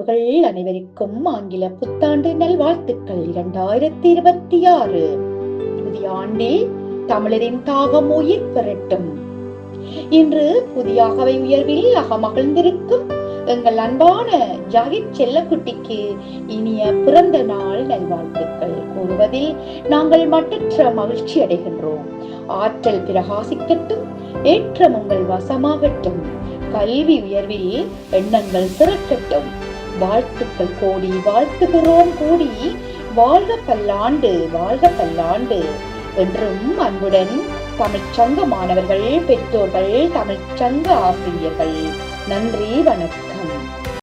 உறவுகள் அனைவருக்கும் ஆங்கில புத்தாண்டு நல்வாழ்த்துக்கள். 2026 புதிய ஆண்டில் தமிழரின் தாகம் உயிர் பெறட்டும். இன்று புதியாகவை உயர்வில் அகமகிழ்ந்திருக்கும் எங்கள் அன்பான ஜாகித் செல்லக்குட்டிக்கு இனிய பிறந்த நாள் நல்வாழ்த்துக்கள் கூறுவதில் நாங்கள் மட்டற்ற மகிழ்ச்சி அடைகின்றோம். ஆற்றல் பிரகாசிக்கட்டும், ஏற்றம் உங்கள் வசமாகட்டும், கல்வி உயர்வில் எண்ணங்கள் சிறக்கட்டும். வாழ்த்துக்கள் கோடி வாழ்த்துகிறோம் கூடி, வாழ்க பல்லாண்டு வாழ்க பல்லாண்டு. என்றும் அன்புடன் தமிழ்ச்சங்க மாணவர்கள், பெற்றோர்கள், தமிழ்ச்சங்க ஆசிரியர்கள். நன்றி, வணக்கம்.